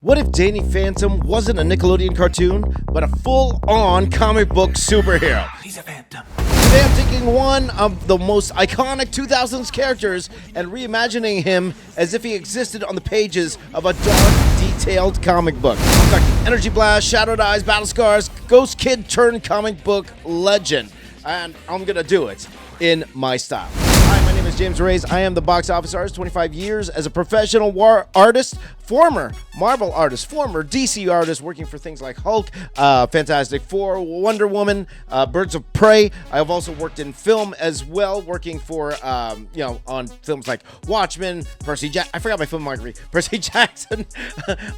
What if Danny Phantom wasn't a Nickelodeon cartoon, but a full-on comic book superhero? He's a phantom. Today I'm taking one of the most iconic 2000s characters and reimagining him as if he existed on the pages of a dark, detailed comic book. I'm talking Energy Blast, Shadowed Eyes, Battle Scars, Ghost Kid turned comic book legend. And I'm gonna do it in my style. Hi, my name is James Reyes. I am the box office artist, 25 years as a professional artist, former Marvel artist, former DC artist, working for things like Hulk, Fantastic Four, Wonder Woman, Birds of Prey. I have also worked in film as well, working for, on films like Watchmen, I forgot my filmography, Percy Jackson,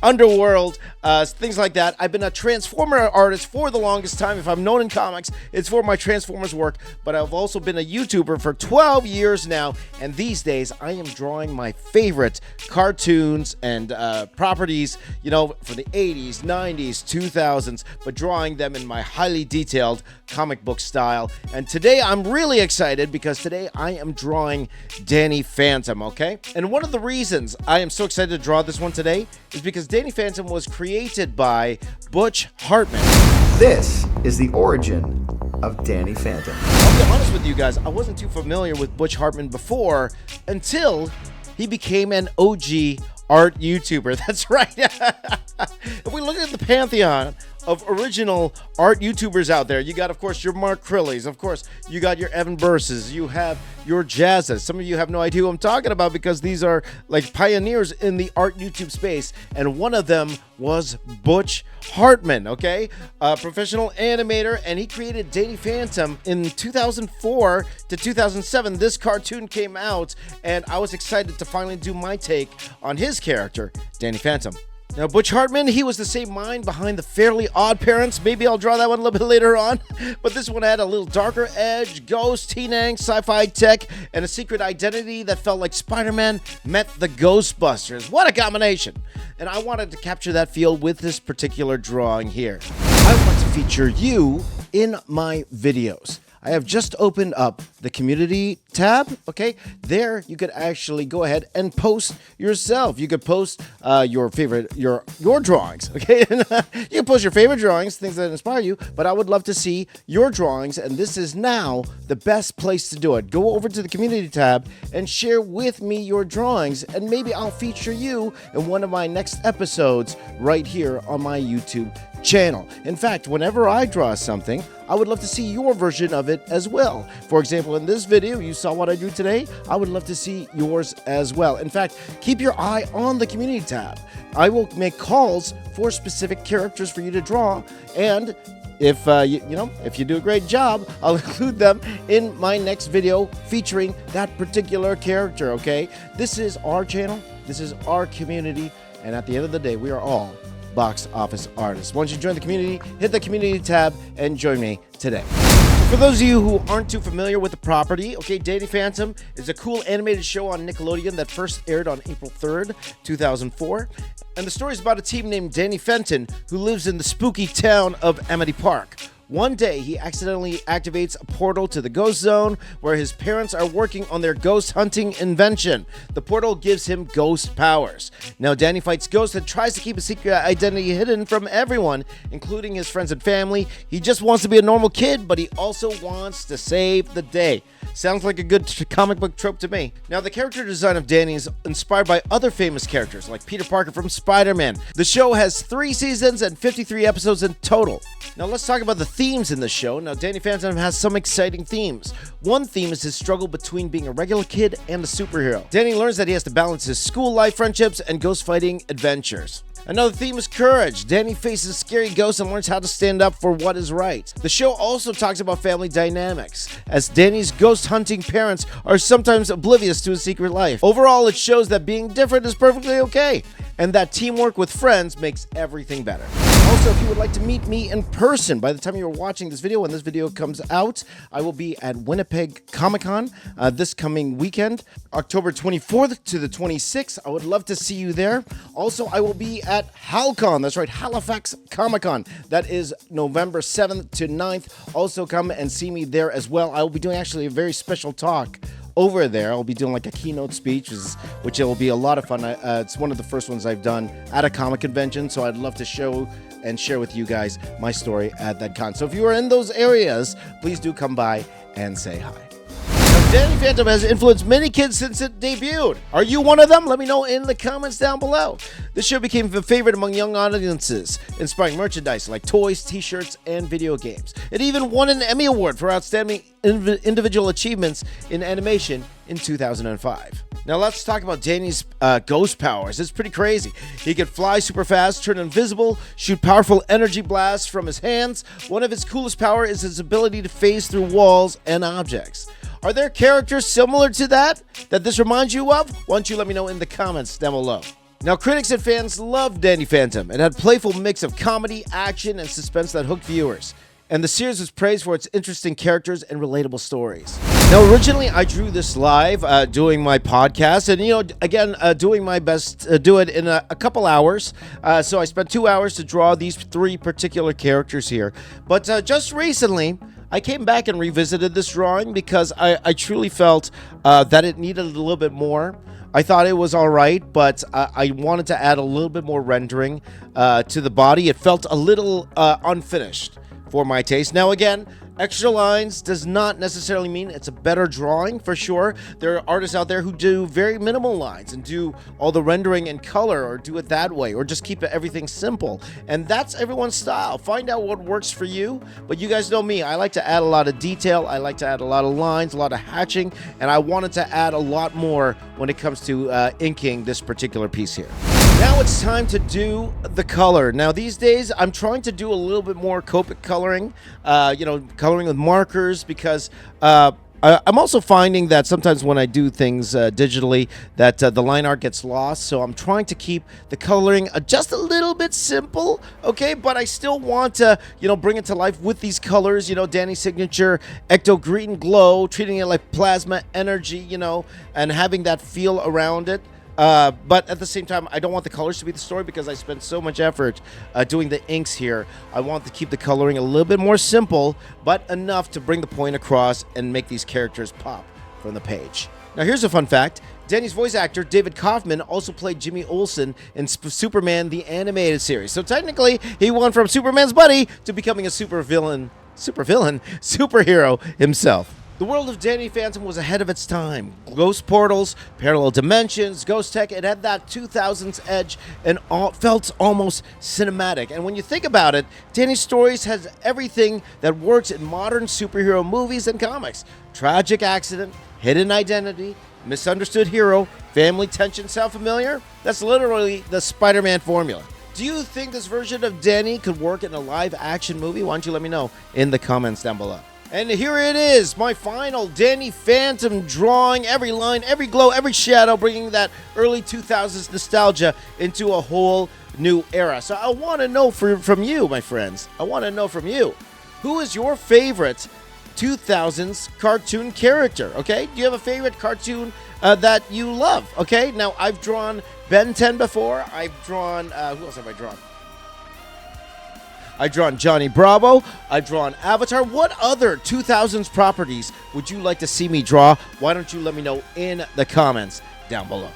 Underworld, things like that. I've been a Transformer artist for the longest time. If I'm known in comics, it's for my Transformers work, but I've also been a YouTuber for 12 years now, and these days I am drawing my favorite cartoons and properties, for the 80s, 90s, 2000s, but drawing them in my highly detailed comic book style. And today I'm really excited because today I am drawing Danny Phantom, okay? And one of the reasons I am so excited to draw this one today is because Danny Phantom was created by Butch Hartman. This is the origin of Danny Phantom. I'll be honest with you guys, I wasn't too familiar with Butch Hartman before until he became an OG art YouTuber. That's right. If we look at the pantheon of original art YouTubers out there, you got, of course, your Mark Crillies. Of course, you got your Evan Burses. You have your Jazzas. Some of you have no idea who I'm talking about because these are like pioneers in the art YouTube space. And one of them was Butch Hartman, okay? A professional animator, and he created Danny Phantom in 2004 to 2007. This cartoon came out, and I was excited to finally do my take on his character, Danny Phantom. Now, Butch Hartman, he was the same mind behind the Fairly Odd Parents. Maybe I'll draw that one a little bit later on. But this one had a little darker edge, ghost, teen angst, sci-fi tech, and a secret identity that felt like Spider-Man met the Ghostbusters. What a combination! And I wanted to capture that feel with this particular drawing here. I want to feature you in my videos. I have just opened up the community tab, okay? There, you could actually go ahead and post yourself. You could post your favorite, your drawings, okay? You can post your favorite drawings, things that inspire you, but I would love to see your drawings, and this is now the best place to do it. Go over to the community tab and share with me your drawings, and maybe I'll feature you in one of my next episodes right here on my YouTube channel. In fact, whenever I draw something, I would love to see your version of it as well. For example, in this video, you saw what I do today. I would love to see yours as well. In fact, keep your eye on the community tab. I will make calls for specific characters for you to draw, and if if you do a great job, I'll include them in my next video featuring that particular character, okay? This is our channel, this is our community, and at the end of the day, we are all box office artists. Once you join the community, hit the community tab and join me today. For those of you who aren't too familiar with the property, okay, Danny Phantom is a cool animated show on Nickelodeon that first aired on April 3rd, 2004. And the story is about a team named Danny Fenton who lives in the spooky town of Amity Park. One day, he accidentally activates a portal to the ghost zone where his parents are working on their ghost hunting invention. The portal gives him ghost powers. Now, Danny fights ghosts and tries to keep his secret identity hidden from everyone, including his friends and family. He just wants to be a normal kid, but he also wants to save the day. Sounds like a good comic book trope to me. Now, the character design of Danny is inspired by other famous characters like Peter Parker from Spider-Man. The show has 3 seasons and 53 episodes in total. Now, let's talk about the themes in the show. Now, Danny Phantom has some exciting themes. One theme is his struggle between being a regular kid and a superhero. Danny learns that he has to balance his school life, friendships, and ghost fighting adventures. Another theme is courage. Danny faces scary ghosts and learns how to stand up for what is right. The show also talks about family dynamics, as Danny's ghost hunting parents are sometimes oblivious to his secret life. Overall, it shows that being different is perfectly okay, and that teamwork with friends makes everything better. Also, if you would like to meet me in person, by the time you're watching this video, when this video comes out, I will be at Winnipeg Comic-Con this coming weekend, October 24th to the 26th. I would love to see you there. Also, I will be at HalCon. That's right, Halifax Comic-Con. That is November 7th to 9th. Also, come and see me there as well. I will be doing actually a very special talk over there. I'll be doing like a keynote speech, which will be a lot of fun. It's one of the first ones I've done at a comic convention, so I'd love to show and share with you guys my story at that con. So if you are in those areas, please do come by and say hi. Danny Phantom has influenced many kids since it debuted. Are you one of them? Let me know in the comments down below. This show became a favorite among young audiences, inspiring merchandise like toys, t-shirts, and video games. It even won an Emmy Award for outstanding individual achievements in animation in 2005. Now let's talk about Danny's ghost powers. It's pretty crazy. He can fly super fast, turn invisible, shoot powerful energy blasts from his hands. One of his coolest powers is his ability to phase through walls and objects. Are there characters similar to that this reminds you of? Why don't you let me know in the comments down below. Now, critics and fans loved Danny Phantom. It had a playful mix of comedy, action, and suspense that hooked viewers. And the series was praised for its interesting characters and relatable stories. Now, originally, I drew this live doing my podcast, and, again, doing my best to do it in a couple hours. So I spent 2 hours to draw these 3 particular characters here. But just recently, I came back and revisited this drawing because I truly felt that it needed a little bit more. I thought it was all right, but I wanted to add a little bit more rendering to the body. It felt a little unfinished for my taste. Now, again, extra lines does not necessarily mean it's a better drawing, for sure. There are artists out there who do very minimal lines and do all the rendering in color, or do it that way, or just keep everything simple. And that's everyone's style. Find out what works for you. But you guys know me. I like to add a lot of detail. I like to add a lot of lines, a lot of hatching, and I wanted to add a lot more when it comes to inking this particular piece here. Now it's time to do the color. Now these days I'm trying to do a little bit more Copic coloring, coloring with markers, because I'm also finding that sometimes when I do things digitally that the line art gets lost. So I'm trying to keep the coloring just a little bit simple, okay? But I still want to, bring it to life with these colors, Danny's signature Ecto Green Glow, treating it like plasma energy, and having that feel around it. But at the same time, I don't want the colors to be the story because I spent so much effort doing the inks here. I want to keep the coloring a little bit more simple, but enough to bring the point across and make these characters pop from the page. Now, here's a fun fact. Danny's voice actor, David Kaufman, also played Jimmy Olsen in Superman the Animated Series. So technically, he went from Superman's buddy to becoming a superhero himself. The world of Danny Phantom was ahead of its time. Ghost portals, parallel dimensions, ghost tech, it had that 2000's edge and felt almost cinematic. And when you think about it, Danny's stories has everything that works in modern superhero movies and comics. Tragic accident, hidden identity, misunderstood hero, family tension. Sound familiar? That's literally the Spider-Man formula. Do you think this version of Danny could work in a live action movie? Why don't you let me know in the comments down below. And here it is, my final Danny Phantom drawing. Every line, every glow, every shadow, bringing that early 2000s nostalgia into a whole new era. So I want to know from you, my friends. I want to know from you, who is your favorite 2000s cartoon character, okay? Do you have a favorite cartoon that you love, okay? Now, I've drawn Ben 10 before. I've drawn, who else have I drawn? I've drawn Johnny Bravo. I've drawn Avatar. What other 2000s properties would you like to see me draw? Why don't you let me know in the comments down below.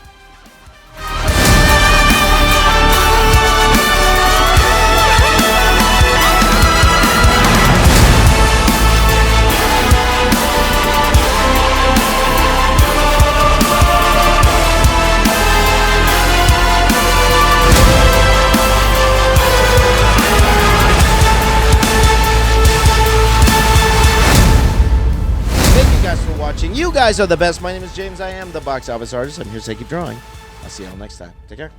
You guys are the best. My name is James. I am the box office artist. I'm here to keep drawing. I'll see you all next time. Take care.